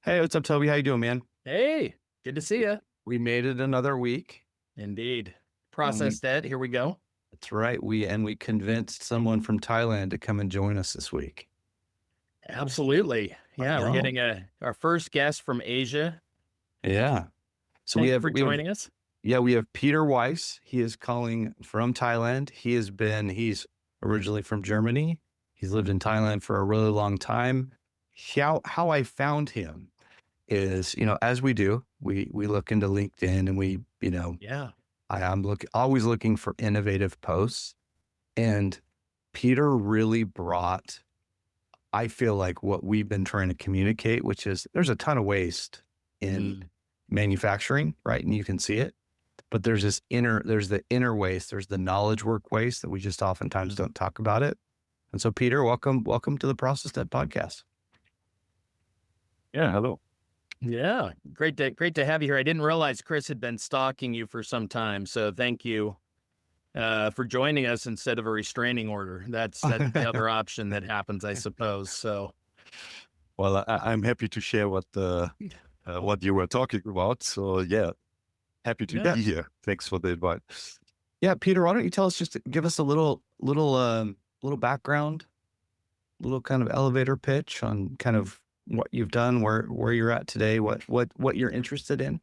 Hey, what's up, Toby? How you doing, man? Hey, good to see you. We made it another week. Indeed. And we Process that. Here we go. That's right. We convinced someone from Thailand to come and join us this week. Absolutely. I Yeah, we're know. getting our first guest from Asia. Yeah. So we Thank you have for we have joining us. yeah, we have Peter Weiss. He is calling from Thailand. He's originally from Germany. He's lived in Thailand for a really long time. How I found him is, as we do, we look into LinkedIn and Yeah. I'm always looking for innovative posts. And Peter really brought, I feel like, what we've been trying to communicate, which is there's a ton of waste in Mm. manufacturing, right? And you can see it. But there's the inner waste, there's the knowledge work waste that we just oftentimes don't talk about it. And so, Peter, welcome to the Process Debt podcast. Yeah, hello. Yeah. Great to have you here. I didn't realize Chris had been stalking you for some time. So thank you for joining us instead of a restraining order. That's the other option that happens, I suppose. So Well, I'm happy to share what you were talking about. So yeah, happy to yeah. be here. Thanks for the invite. Yeah, Peter, why don't you tell us, just give us a little background, little kind of elevator pitch on kind of what you've done, where you're at today, what you're interested in.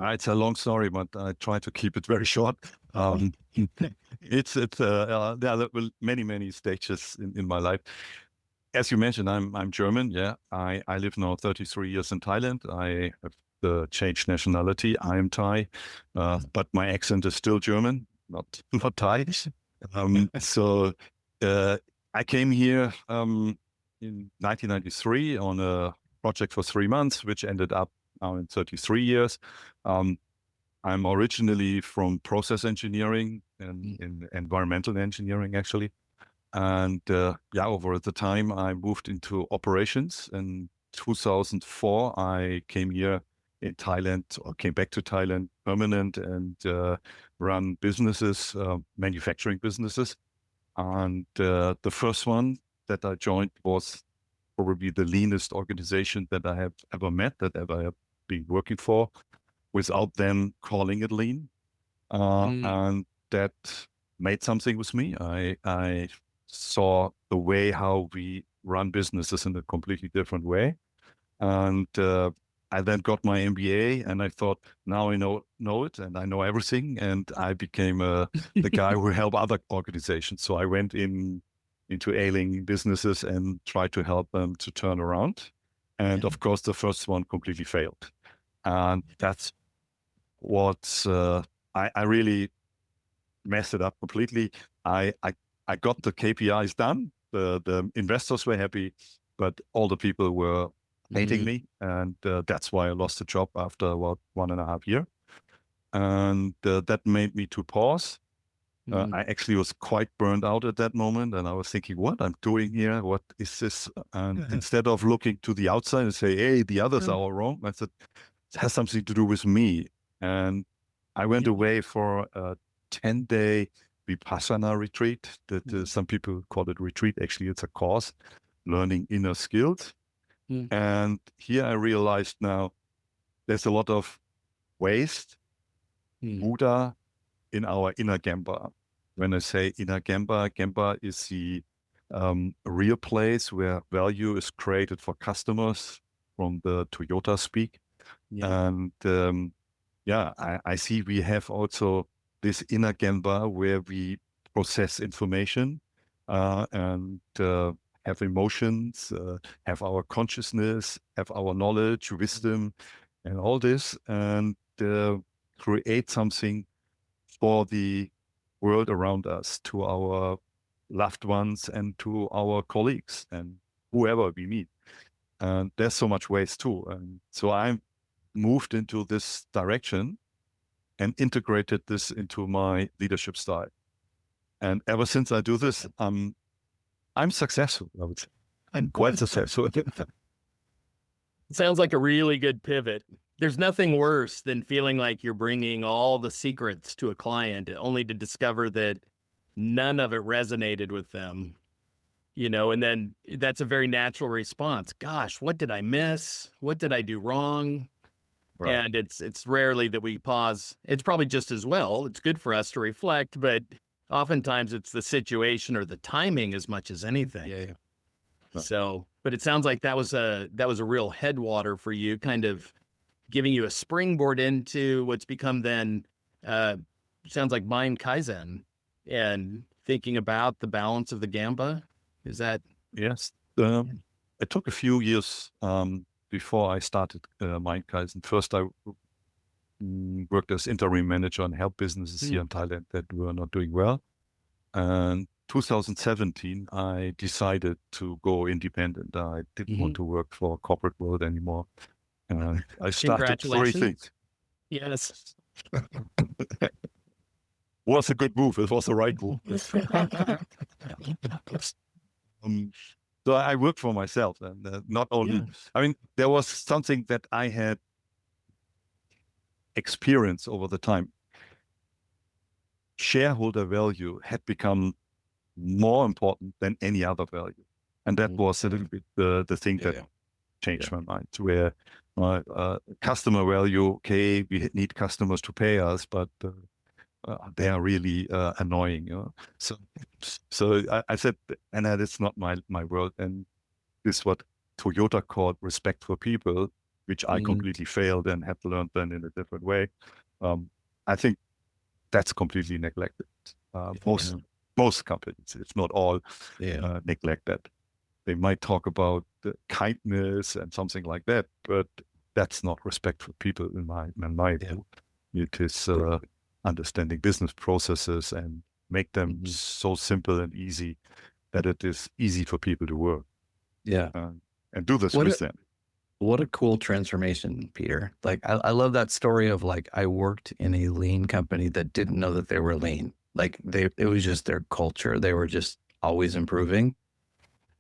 It's a long story, but I try to keep it very short. There are many stages in my life. As you mentioned, I'm German. Yeah, I live now 33 years in Thailand. I have changed nationality. I am Thai, but my accent is still German, not Thai. So I came here in 1993 on a project for 3 months, which ended up now in 33 years. I'm originally from process engineering and in environmental engineering, actually. And over the time I moved into operations. In 2004, I came here in Thailand, or came back to Thailand permanent, and run businesses, manufacturing businesses. And the first one that I joined was probably the leanest organization that I have ever met, that ever have been working for, without them calling it lean. And that made something with me. I saw the way how we run businesses in a completely different way. And I then got my MBA, and I thought, now I know it, and I know everything. And I became the guy who help other organizations. So I went into ailing businesses and tried to help them to turn around. And of course, the first one completely failed. And that's what I really messed it up completely. I got the KPIs done. The investors were happy, but all the people were hating me, and that's why I lost the job after about 1.5 years. And that made me to pause. I actually was quite burned out at that moment, and I was thinking, what I'm doing here, what is this? And instead of looking to the outside and say, hey, the others are all wrong, I said, it has something to do with me. And I went away for a 10-day Vipassana retreat. That some people call it retreat. Actually, it's a course, learning inner skills. And here I realized now there's a lot of waste, Buddha, in our inner gemba. When I say inner gemba, gemba is the real place where value is created for customers, from the Toyota speak. And I see we have also this inner gemba where we process information and have emotions, have our consciousness, have our knowledge, wisdom, and all this, and create something for the world around us, to our loved ones and to our colleagues and whoever we meet. And there's so much waste too. And so I moved into this direction and integrated this into my leadership style. And ever since I do this, I'm successful, I would say. I'm quite successful. Sounds like a really good pivot. There's nothing worse than feeling like you're bringing all the secrets to a client only to discover that none of it resonated with them. and then that's a very natural response. Gosh, what did I miss? What did I do wrong? Right. And it's rarely that we pause. It's probably just as well. It's good for us to reflect, but oftentimes it's the situation or the timing as much as anything. Yeah. So, but it sounds like that was a real headwater for you, kind of giving you a springboard into what's become then, sounds like mind Kaizen and thinking about the balance of the Gemba. Is that? Yes. It took a few years before I started Mind Kaizen. First, I worked as interim manager and help businesses here in Thailand that were not doing well. And 2017, I decided to go independent. I didn't want to work for corporate world anymore. I started 3 things. Yes. Was a good move. It was the right move. So I worked for myself, and not only, I mean, there was something that I had experienced over the time. Shareholder value had become more important than any other value. And that was a little bit the thing that changed my mind, where customer value, okay, we need customers to pay us, but they are really annoying. So I said, and that is not my world. And this is what Toyota called respect for people, which I completely failed and had learned then in a different way. I think that's completely neglected. Most companies, it's not all, neglect that. They might talk about kindness and something like that, but that's not respect for people in my view. It is understanding business processes and make them so simple and easy that it is easy for people to work. And do this with them. What a cool transformation, Peter. Like, I love that story of like, I worked in a lean company that didn't know that they were lean. Like it was just their culture. They were just always improving.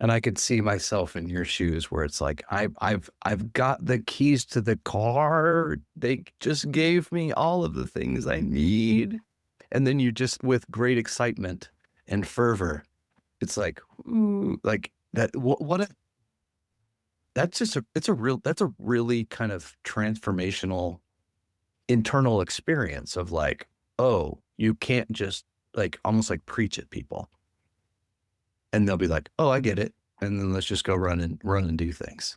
And I could see myself in your shoes where it's like, I've got the keys to the car. They just gave me all of the things I need. And then you just, with great excitement and fervor, it's like, ooh, like that, that's a really kind of transformational internal experience of like, oh, you can't just like almost like preach at people. And they'll be like, oh, I get it. And then let's just go run and do things.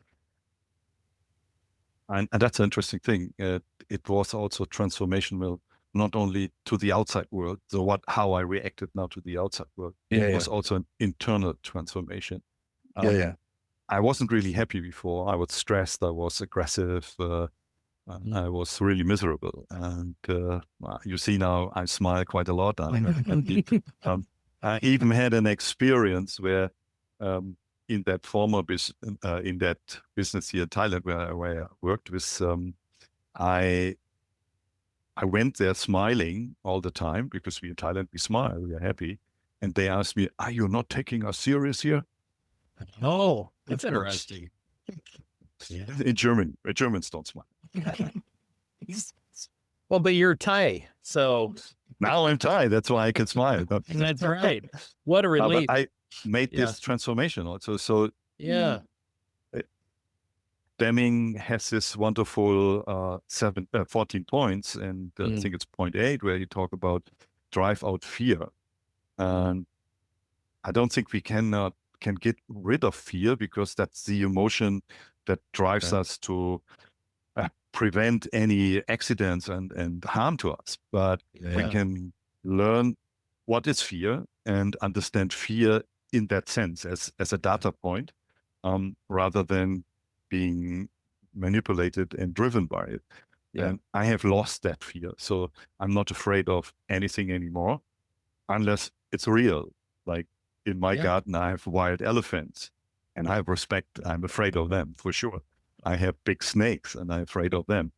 And that's an interesting thing. It was also transformational, not only to the outside world, so how I reacted now to the outside world. It was also an internal transformation. I wasn't really happy before. I was stressed. I was aggressive. I was really miserable. And you see now I smile quite a lot. I even had an experience where in that former in that business here in Thailand where I worked with, I went there smiling all the time because we in Thailand, we smile, we are happy. And they asked me, are you not taking us serious here? Oh, that's interesting. In German, Germans don't smile. Well, but you're Thai, so now I'm Thai. That's why I can smile. That's right. What a relief! But I made this transformation also. So Deming has this wonderful 14 points, and I think it's point 8 where you talk about drive out fear. And I don't think we can get rid of fear because that's the emotion that drives us to prevent any accidents and harm to us. But we can learn what is fear and understand fear in that sense as a data point, rather than being manipulated and driven by it. And I have lost that fear. So I'm not afraid of anything anymore unless it's real. Like in my garden, I have wild elephants and I have respect. I'm afraid of them for sure. I have big snakes and I'm afraid of them.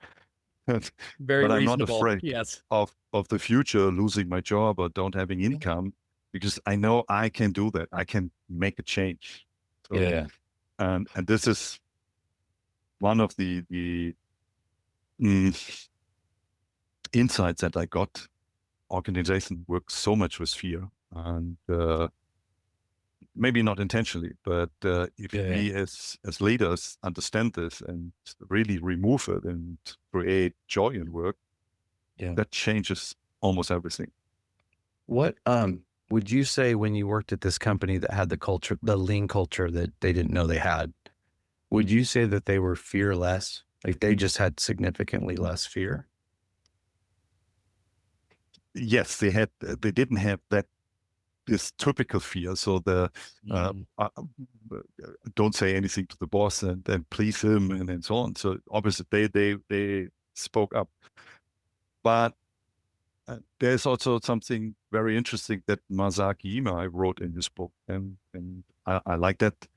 Very but I'm not reasonable. afraid of the future, losing my job or don't having income, because I know I can do that. I can make a change. So, and this is one of the insights that I got. Organization works so much with fear, and maybe not intentionally, but if we as leaders understand this and really remove it and create joy in work, that changes almost everything. What would you say when you worked at this company that had the culture, the lean culture that they didn't know they had? Would you say that they were fearless? Like they just had significantly less fear? Yes, they didn't have this typical fear. So don't say anything to the boss and please him and so on. So obviously they spoke up. But there's also something very interesting that Masaki Imai wrote in his book, and I like that.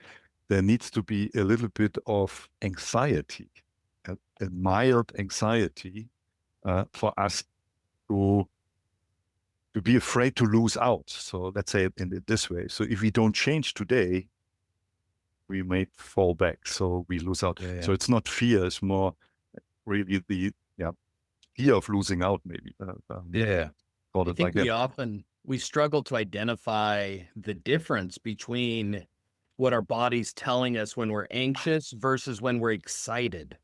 There needs to be a little bit of anxiety, a mild anxiety, for us to be afraid to lose out. So let's say it in this way. So if we don't change today, we may fall back. So we lose out. So it's not fear; it's more really the fear of losing out, maybe. I think we struggle to identify the difference between what our body's telling us when we're anxious versus when we're excited.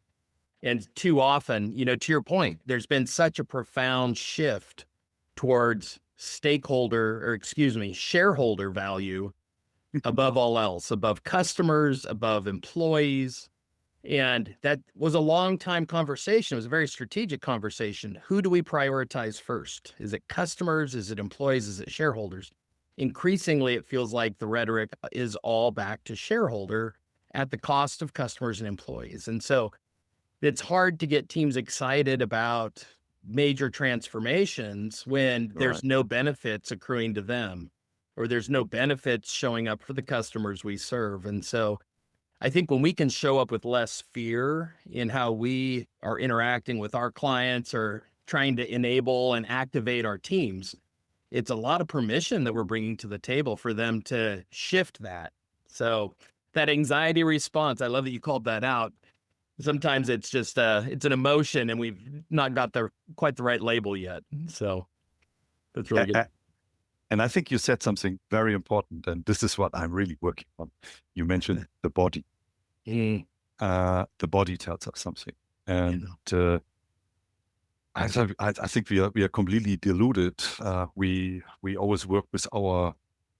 And too often, to your point, there's been such a profound shift towards shareholder value above all else, above customers, above employees. And that was a long time conversation. It was a very strategic conversation. Who do we prioritize first? Is it customers? Is it employees? Is it shareholders? Increasingly, it feels like the rhetoric is all back to shareholder at the cost of customers and employees. And so it's hard to get teams excited about major transformations when there's no benefits accruing to them, or there's no benefits showing up for the customers we serve. And so I think when we can show up with less fear in how we are interacting with our clients or trying to enable and activate our teams, it's a lot of permission that we're bringing to the table for them to shift that. So that anxiety response, I love that you called that out. Sometimes it's just it's an emotion and we've not got quite the right label yet. So that's really good. And I think you said something very important, and this is what I'm really working on. You mentioned the body. The body tells us something, and I think we are completely deluded. We always work with our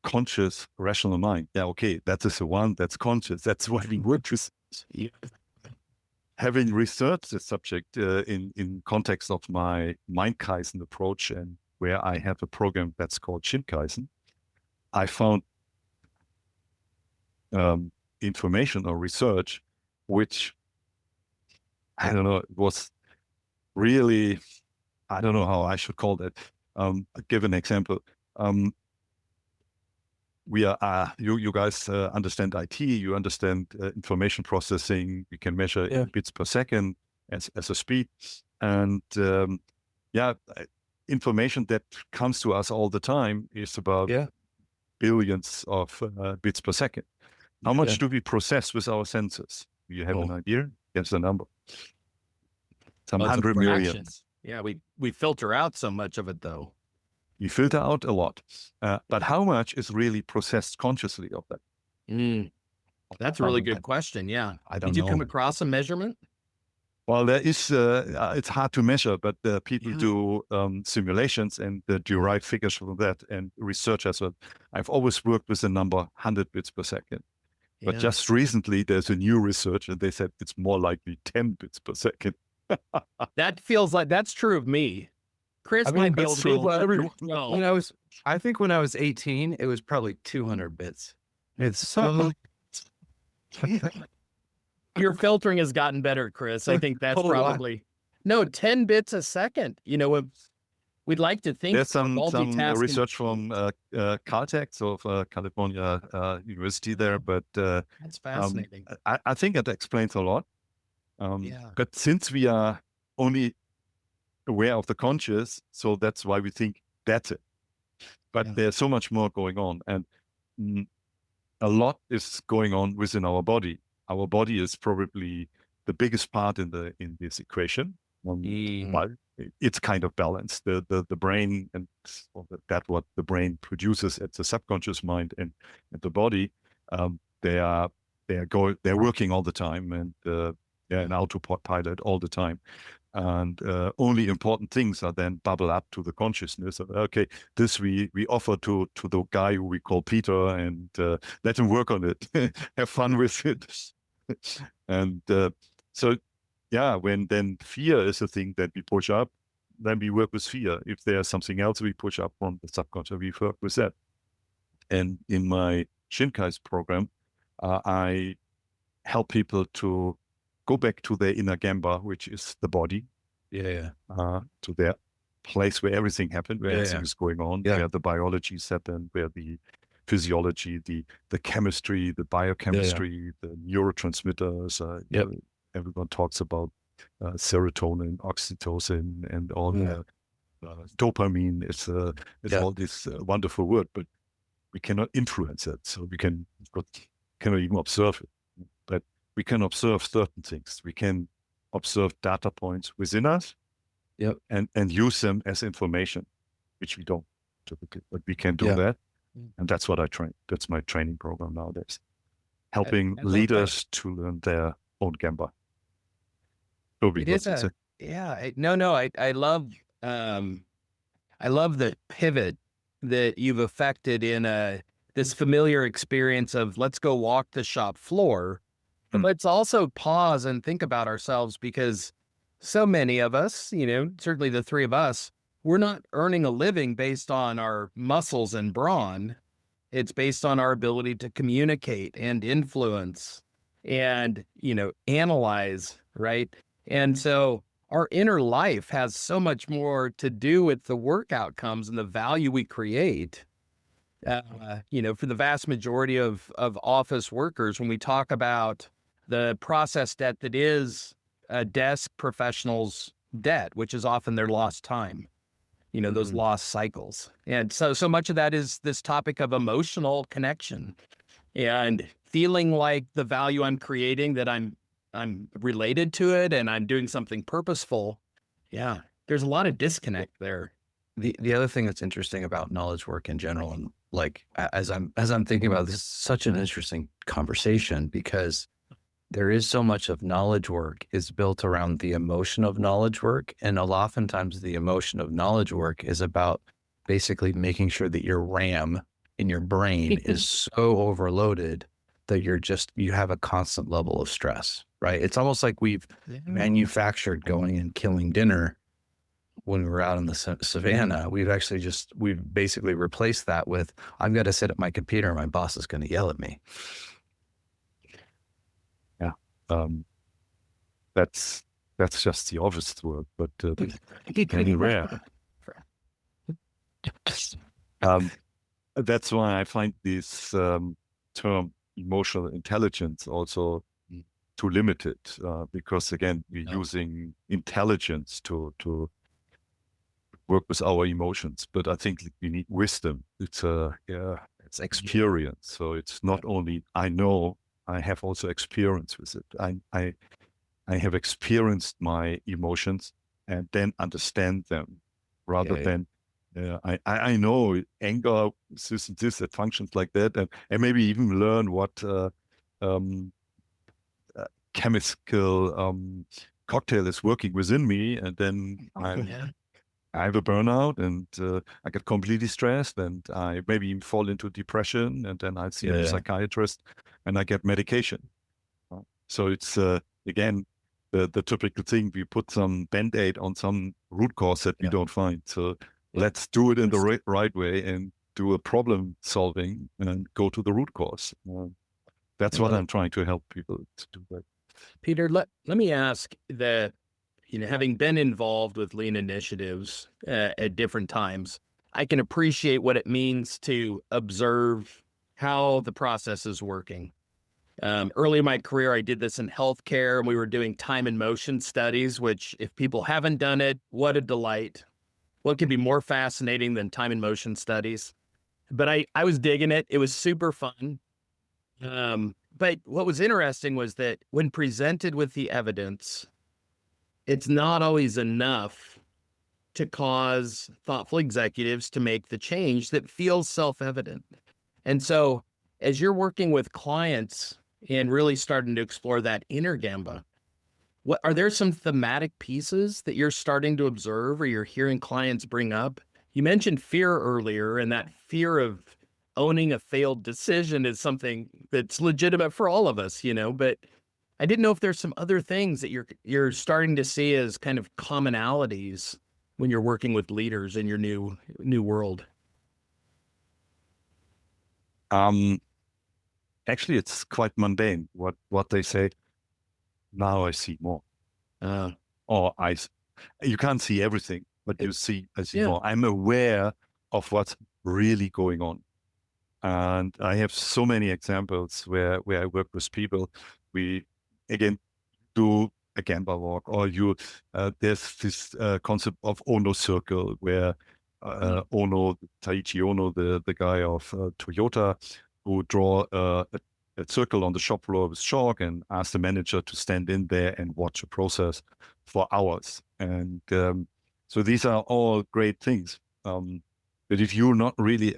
conscious, rational mind. Yeah, okay, that is the one that's conscious. That's why we work with. Having researched the subject in context of my Mind Kaizen approach, and where I have a program that's called Shin Kaizen, I found information or research, which, I don't know, it was really, I don't know how I should call that. I'll give an example. We are, you guys understand IT, you understand information processing, you can measure bits per second as a speed. And information that comes to us all the time is about billions of bits per second. How much do we process with our senses? You have an idea? Guess the number. Some 100 million. Yeah, we filter out so much of it, though. You filter out a lot. But how much is really processed consciously of that? That's a really good question. Yeah. I don't know. Did you come across a measurement? Well, there is, it's hard to measure, but people do simulations and derive figures from that, and research as well. I've always worked with the number 100 bits per second. But just recently, there's a new research, and they said it's more likely 10 bits per second. That feels like that's true of me. Chris might be able to. I think when I was 18, it was probably 200 bits. It's so. Your filtering has gotten better, Chris. I think that's probably 10 bits a second. We'd like to think there's some research from Caltech, so California University there, but that's fascinating. I think that explains a lot. But since we are only aware of the conscious, so that's why we think that's it. But there's so much more going on, and a lot is going on within our body. Our body is probably the biggest part in this equation. it's kind of balanced. The brain and that what the brain produces at the subconscious mind and the body, they're working all the time, and they're in autopilot all the time. And only important things are then bubble up to the consciousness. Okay, this we offer to the guy who we call Peter, and let him work on it, have fun with it. And so, yeah, when then fear is a thing that we push up, then we work with fear. If there's something else we push up from the subconscious, we work with that. And in my Shinkai's program, I help people to go back to their inner gemba, which is the body, to their place where everything happened, where everything is going on, where the biologies happen, where the physiology, the chemistry, the biochemistry, the neurotransmitters. Everyone talks about serotonin, oxytocin, and all the dopamine. It's all this wonderful word, but we cannot influence it. So we cannot even observe it. But we can observe certain things. We can observe data points within us, and use them as information, which we don't typically, but we can do that. And that's what I train. That's my training program nowadays, helping leaders to learn their own gemba. It is I love the pivot that you've affected in this familiar experience of let's go walk the shop floor, but let's also pause and think about ourselves, because so many of us, certainly the three of us, we're not earning a living based on our muscles and brawn. It's based on our ability to communicate and influence and, analyze, right? And so our inner life has so much more to do with the work outcomes and the value we create. For the vast majority of office workers, when we talk about the process debt that is a desk professional's debt, which is often their lost time, those lost cycles. And so much of that is this topic of emotional connection and feeling like the value I'm creating, that I'm related to it and I'm doing something purposeful. Yeah, there's a lot of disconnect there. The other thing that's interesting about knowledge work in general, and like as I'm thinking about this, is such an interesting conversation, because there is so much of knowledge work is built around the emotion of knowledge work. And oftentimes the emotion of knowledge work is about basically making sure that your RAM in your brain is so overloaded that you have a constant level of stress, right? It's almost like we've manufactured going and killing dinner when we were out in the savannah. We've basically replaced that with, I've got to sit at my computer and my boss is going to yell at me. That's just the office work, but very rare. That's why I find this term emotional intelligence also too limited, because again, we're using intelligence to work with our emotions, but I think we need wisdom. It's experience. So it's not only I know, I have also experience with it. I have experienced my emotions and then understand them, rather than I know anger, this and this, it functions like that, and maybe even learn what chemical cocktail is working within me, and then I have a burnout, and I get completely stressed, and I maybe even fall into depression, and then I see a psychiatrist, and I get medication. So it's again the typical thing: we put some Band-Aid on some root cause that we don't find. So let's do it in the right way and do a problem solving and go to the root cause. That's what I'm trying to help people to do. That. Peter, let me ask that. Having been involved with lean initiatives at different times, I can appreciate what it means to observe how the process is working. Early in my career, I did this in healthcare, and we were doing time and motion studies, which if people haven't done it, what a delight. What could be more fascinating than time and motion studies? But I was digging it. It was super fun. But what was interesting was that when presented with the evidence, it's not always enough to cause thoughtful executives to make the change that feels self-evident. And so as you're working with clients and really starting to explore that inner gemba, what are there some thematic pieces that you're starting to observe or you're hearing clients bring up? You mentioned fear earlier, and that fear of owning a failed decision is something that's legitimate for all of us, but I didn't know if there's some other things that you're starting to see as kind of commonalities when you're working with leaders in your new world. Actually, it's quite mundane. What they say. Now I see more. Or you can't see everything, but I see more. I'm aware of what's really going on. And I have so many examples where I work with people. We, again, do a gemba walk, or there's this concept of Ono circle, where Taiichi Ono, the guy of Toyota, who draw a circle on the shop floor with chalk and ask the manager to stand in there and watch a process for hours. And so these are all great things. But if you're not really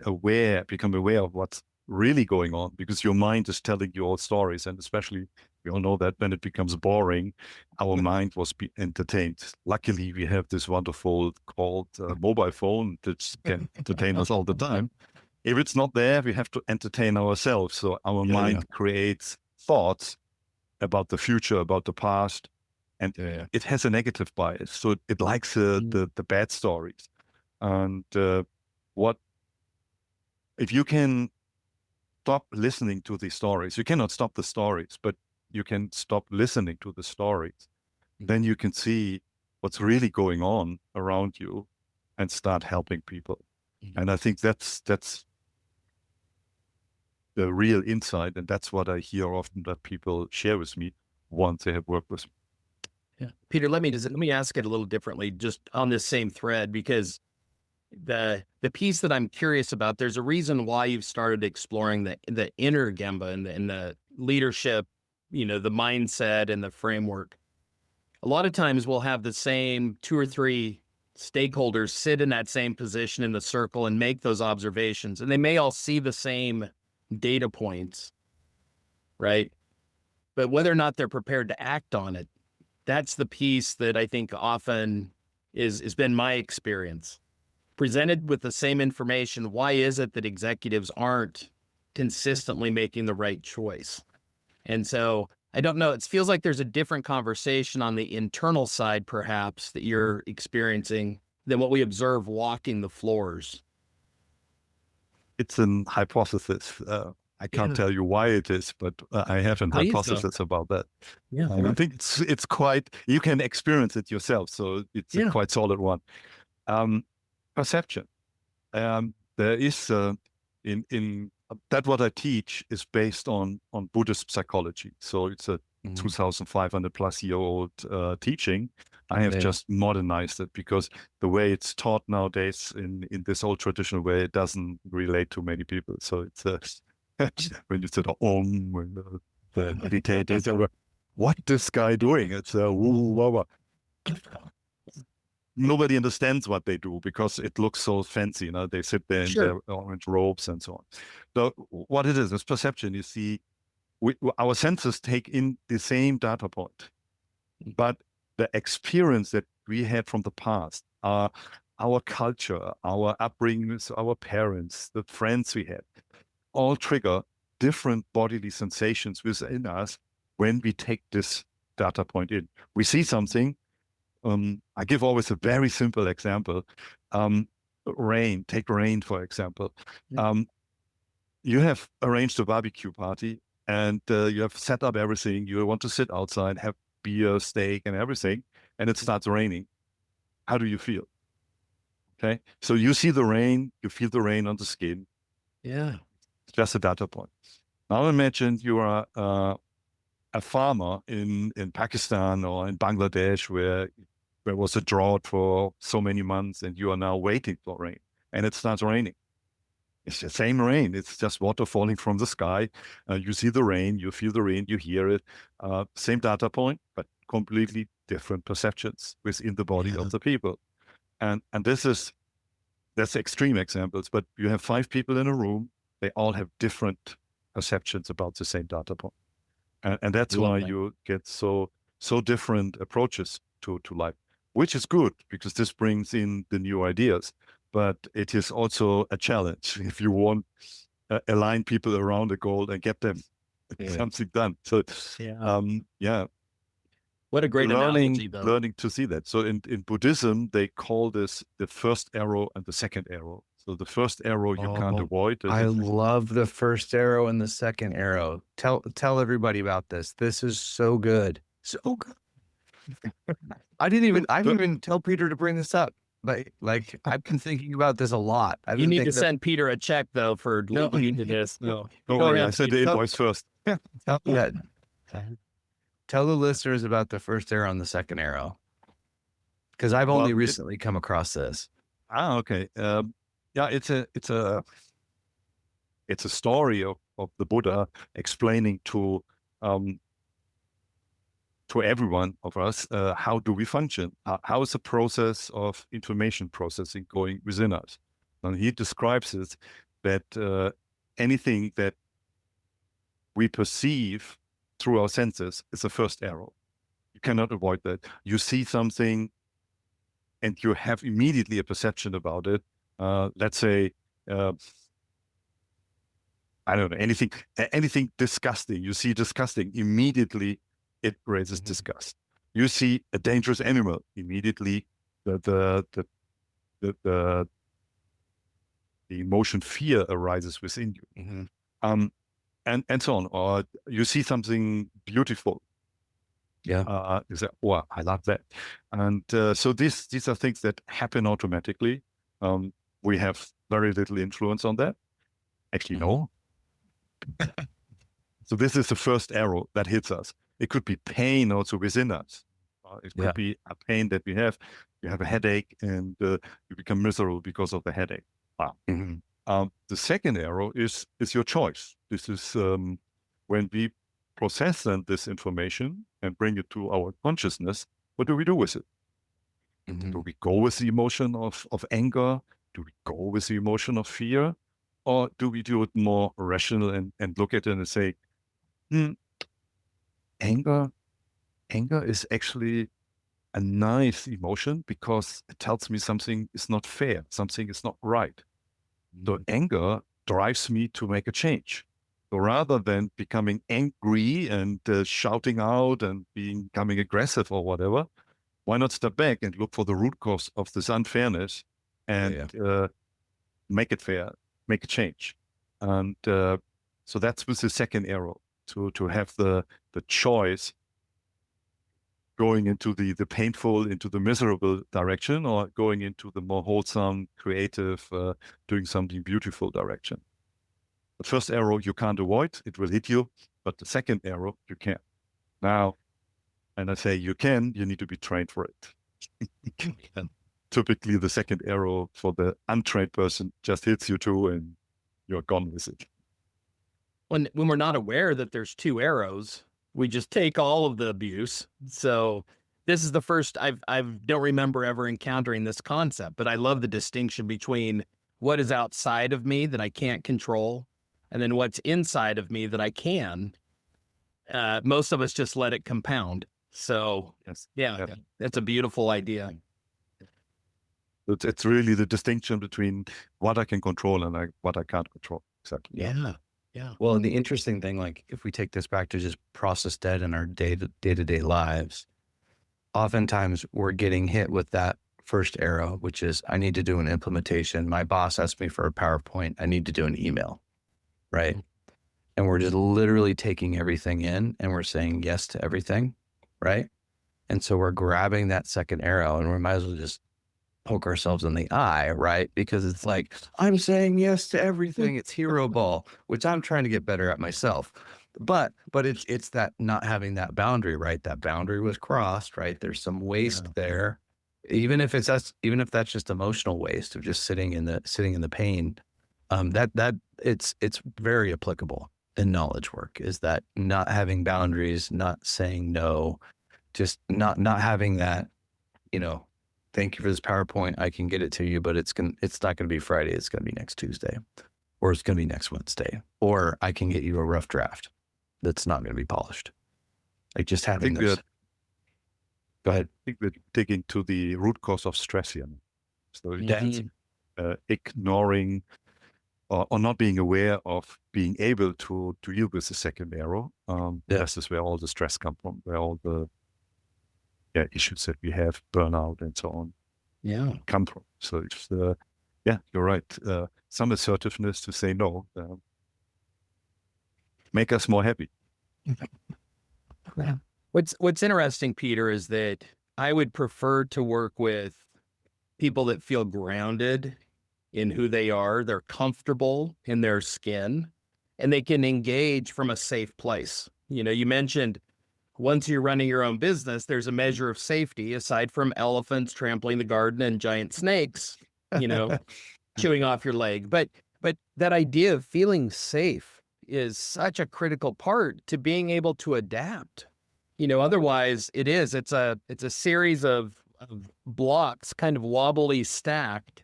become aware of what's really going on, because your mind is telling you all stories, and especially we all know that when it becomes boring, our mind was entertained. Luckily, we have this wonderful called mobile phone that can entertain us all the time. If it's not there, we have to entertain ourselves. So our mind creates thoughts about the future, about the past, and it has a negative bias. So it likes the bad stories. And if you can stop listening to these stories, you cannot stop the stories, but you can stop listening to the stories, then you can see what's really going on around you and start helping people. And I think that's the real insight. And that's what I hear often that people share with me once they have worked with me. Yeah. Peter, let me ask it a little differently, just on this same thread, because the piece that I'm curious about, there's a reason why you've started exploring the inner gemba and the leadership, the mindset and the framework. A lot of times we'll have the same 2 or 3 stakeholders sit in that same position in the circle and make those observations, and they may all see the same data points, right? But whether or not they're prepared to act on it, that's the piece that I think often has been my experience. Presented with the same information, why is it that executives aren't consistently making the right choice? And so I don't know, it feels like there's a different conversation on the internal side, perhaps, that you're experiencing than what we observe walking the floors. It's an hypothesis. I can't tell you why it is, but I have an hypothesis about that. Yeah, I think it's quite, you can experience it yourself. So it's a quite solid one. Perception. There is in that what I teach is based on Buddhist psychology. So it's a 2,500 plus year old teaching. I have just modernized it because the way it's taught nowadays in this old traditional way, it doesn't relate to many people. So it's when you said Om, when the meditators, what this guy doing? It's nobody understands what they do because it looks so fancy. They sit there in their orange robes and so on. So what it is perception. You see, our senses take in the same data point, but the experience that we had from the past, our culture, our upbringings, our parents, the friends we had, all trigger different bodily sensations within us when we take this data point in. We see something. I give always a very simple example. Rain, take rain, for example. You have arranged a barbecue party and you have set up everything. You want to sit outside, have beer, steak and everything, and it starts raining. How do you feel? Okay. So you see the rain, you feel the rain on the skin. Yeah. It's just a data point. Now imagine you are a farmer in Pakistan or in Bangladesh where there was a drought for so many months and you are now waiting for rain and it starts raining. It's the same rain. It's just water falling from the sky. You see the rain, you feel the rain, you hear it. Same data point, but completely different perceptions within the body of the people. And that's extreme examples, but you have 5 people in a room. They all have different perceptions about the same data point. And that's why you get so different approaches to life, which is good because this brings in the new ideas. But it is also a challenge if you want align people around a goal and get them something done. So what a great analogy, though. Learning to see that. So in Buddhism, they call this the first arrow and the second arrow. So the first arrow you can't avoid. I love the first arrow and the second arrow. Tell everybody about this. This is so good. So good. I didn't even tell Peter to bring this up. Like I've been thinking about this a lot. You need to send Peter a check though for looking into this. No, don't worry. I said the invoice first. Tell the listeners about the first arrow and the second arrow, because I've only recently come across this. Okay. It's a story of the Buddha explaining to everyone of us how do we function? How is the process of information processing going within us? And he describes it that anything that we perceive through our senses is the first arrow. You cannot avoid that. You see something and you have immediately a perception about it. Let's say, I don't know, anything disgusting. You see disgusting, immediately it raises disgust. You see a dangerous animal, immediately the emotion fear arises within you. And so on. Or you see something beautiful. You say, "Wow, I love that." And so these are things that happen automatically. We have very little influence on that. Actually, no. So this is the first arrow that hits us. It could be pain also within us. It could be a pain that we have. You have a headache and you become miserable because of the headache. The second arrow is your choice. This is when we process then this information and bring it to our consciousness. What do we do with it? Do we go with the emotion of anger? Do we go with the emotion of fear? Or do we do it more rational and look at it and say, anger is actually a nice emotion because it tells me something is not fair, something is not right. So anger drives me to make a change. So rather than becoming angry and shouting out and becoming aggressive or whatever, why not step back and look for the root cause of this unfairness and make it fair, make a change. And so that's with the second arrow, to have the choice going into the painful, into the miserable direction, or going into the more wholesome, creative, doing something beautiful direction. The first arrow you can't avoid, it will hit you, but the second arrow you can. Now, and I say you need to be trained for it. Typically the second arrow for the untrained person just hits you too and you're gone with it. When we're not aware that there's two arrows, we just take all of the abuse. So this is the first I don't remember ever encountering this concept, but I love the distinction between what is outside of me that I can't control and then what's inside of me that I can. Most of us just let it compound. So that's a beautiful idea. It's really the distinction between what I can control and what I can't control. Exactly. Yeah. Well, and the interesting thing, like if we take this back to just process debt in our day-to-day lives, oftentimes we're getting hit with that first arrow, which is I need to do an implementation. My boss asked me for a PowerPoint. I need to do an email, right? And we're just literally taking everything in and we're saying yes to everything, right? And so we're grabbing that second arrow and we might as well just poke ourselves in the eye, right? Because it's like, I'm saying yes to everything. It's hero ball, which I'm trying to get better at myself. But it's that not having that boundary, right? That boundary was crossed, right? There's some waste there. Even if that's just emotional waste of just sitting in the pain, that it's very applicable in knowledge work, is that not having boundaries, not saying no, just not having that, thank you for this PowerPoint. I can get it to you, but it's not going to be Friday. It's going to be next Tuesday, or it's going to be next Wednesday, or I can get you a rough draft that's not going to be polished. Like just having this. Go ahead. I think we're digging to the root cause of stress here. So that's ignoring or not being aware of being able to deal with the second arrow. This is where all the stress comes from, where all the issues that we have, burnout and so on, come from. So it's you're right. Some assertiveness to say no, make us more happy. What's interesting, Peter, is that I would prefer to work with people that feel grounded in who they are. They're comfortable in their skin, and they can engage from a safe place. You know, you mentioned once you're running your own business, there's a measure of safety aside from elephants trampling the garden and giant snakes, you know, chewing off your leg. But that idea of feeling safe is such a critical part to being able to adapt. You know, otherwise it's a series of blocks kind of wobbly stacked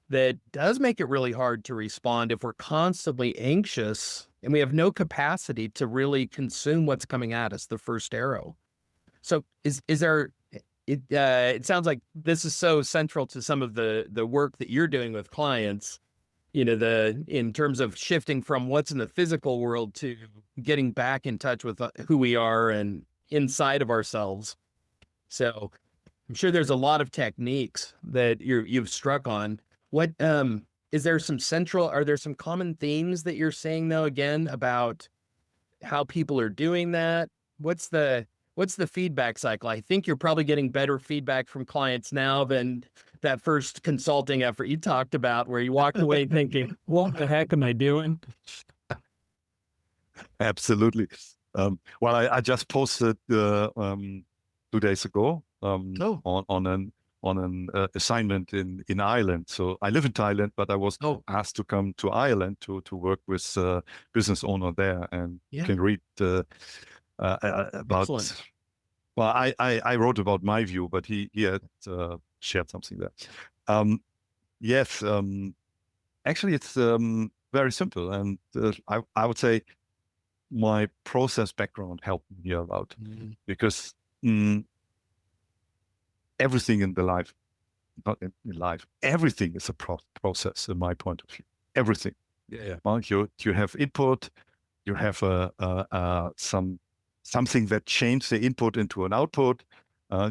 that does make it really hard to respond if we're constantly anxious and we have no capacity to really consume what's coming at us, the first arrow. So is there, it sounds like this is so central to some of the work that you're doing with clients, you know, in terms of shifting from what's in the physical world to getting back in touch with who we are and inside of ourselves. So I'm sure there's a lot of techniques that you've struck on. What are there some common themes that you're seeing though, again, about how people are doing that? What's the feedback cycle? I think you're probably getting better feedback from clients now than that first consulting effort you talked about, where you walked away thinking, what the heck am I doing? Absolutely. Well, I just posted 2 days ago on an assignment in Ireland. So I live in Thailand, but I was asked to come to Ireland to work with a business owner there, and you can read about. Excellent. Well, I wrote about my view, but he had shared something there. Yes, actually, it's very simple, and I would say my process background helped me here out, because everything in the life, not in life, everything is a process in my point of view. Everything. Well, you have input, you have something that changes the input into an output.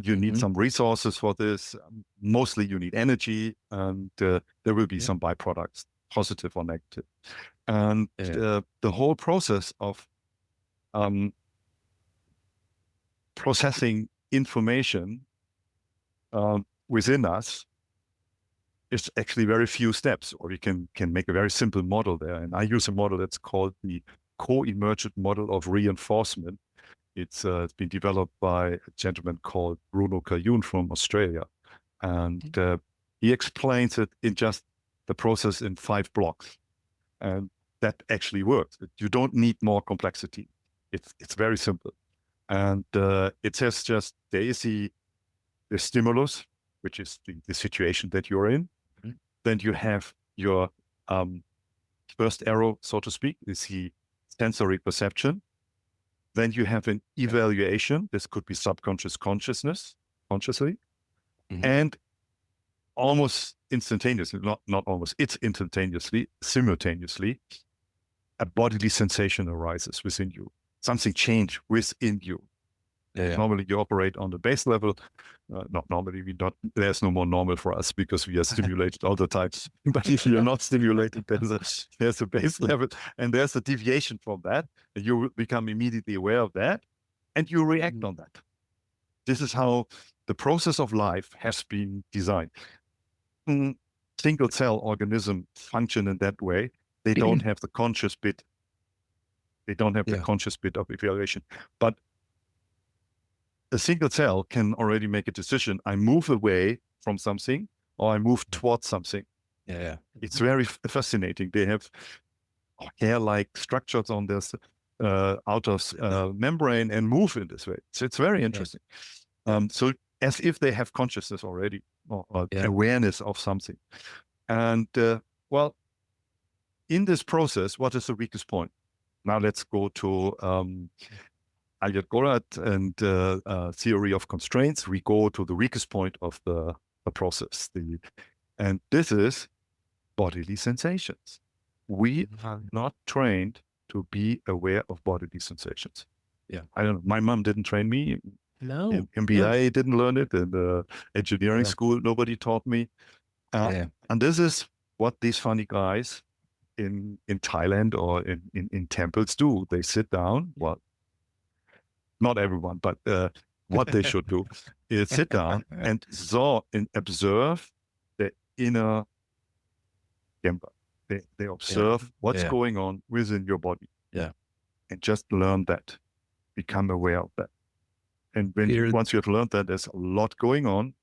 You need some resources for this. Mostly you need energy, and there will be some byproducts, positive or negative. And the whole process of processing information within us is actually very few steps, or we can make a very simple model there. And I use a model that's called the co-emergent model of reinforcement. It's been developed by a gentleman called Bruno Cayun from Australia. And he explains it in just the process in 5 blocks. And that actually works. You don't need more complexity. It's very simple. And it says just there is the stimulus, which is the situation that you're in. Then you have your first arrow, so to speak, is the sensory perception. Then you have an evaluation. This could be subconscious consciously. And almost instantaneously, not almost, it's instantaneously, simultaneously, a bodily sensation arises within you. Something changed within you. Normally you operate on the base level. Not normally, there's no more normal for us because we are stimulated all the time. But if you're not stimulated, there's a base level, and there's a deviation from that. And you become immediately aware of that, and you react on that. This is how the process of life has been designed. Single cell organisms function in that way. They don't have the conscious bit. They don't have the conscious bit of evaluation. But a single cell can already make a decision. I move away from something, or I move towards something. It's very fascinating. They have hair-like structures on this outer membrane and move in this way. So it's very interesting. So as if they have consciousness already or Yeah. awareness of something. And well, in this process, what is the weakest point? Now let's go to Alyot Gorat and theory of constraints. We go to the weakest point of the process. And this is bodily sensations. We are not trained to be aware of bodily sensations. Yeah. I don't know. My mom didn't train me. No. In MBA didn't learn it. In the engineering Yeah. school, nobody taught me. And this is what these funny guys in Thailand or in temples do. They sit down. Well, not everyone, but what they should do is sit down and observe the inner gemba. They observe what's going on within your body. Yeah. And just learn that. Become aware of that. And once you have learned that there's a lot going on,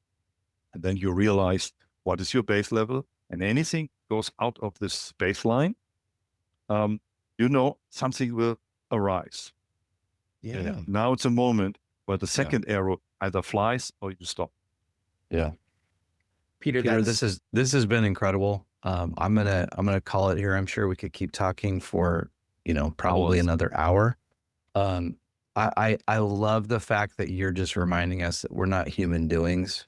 and then you realize what is your base level, and anything goes out of this baseline, something will arise. Yeah. Now it's a moment where the second arrow either flies or you stop. Yeah. Peter, this has been incredible. I'm gonna call it here. I'm sure we could keep talking for probably another hour. I love the fact that you're just reminding us that we're not human doings,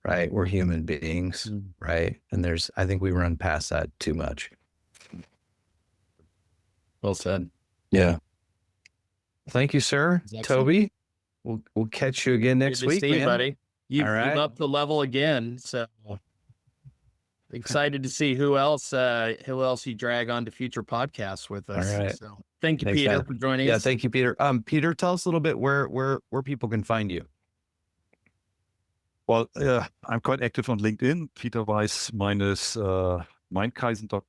right? We're human beings, right? And I think we run past that too much. well said. Yeah. Thank you, sir. Excellent. Toby. We'll catch you again next Good to week, see you, man. buddy. You've upped the level again, so excited to see who else you drag on to future podcasts with us. All right. So thank you, Thanks, Peter, man. for joining Yeah, us. thank you, Peter. Peter, tell us a little bit where people can find you. Well, I'm quite active on LinkedIn, Peter Weiss minus Mindkaisen,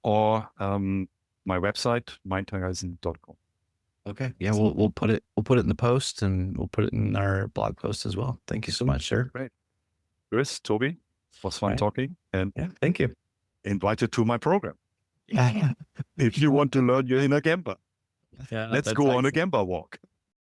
or my website, mindkaisen.com. Okay. Yeah, we'll put it in the post, and we'll put it in our blog post as well. Thank you so much, sir. Great. Chris, Toby, it was fun talking, and thank you. Invited to my program. Yeah. If you want to learn your inner gemba, let's go on a gemba walk.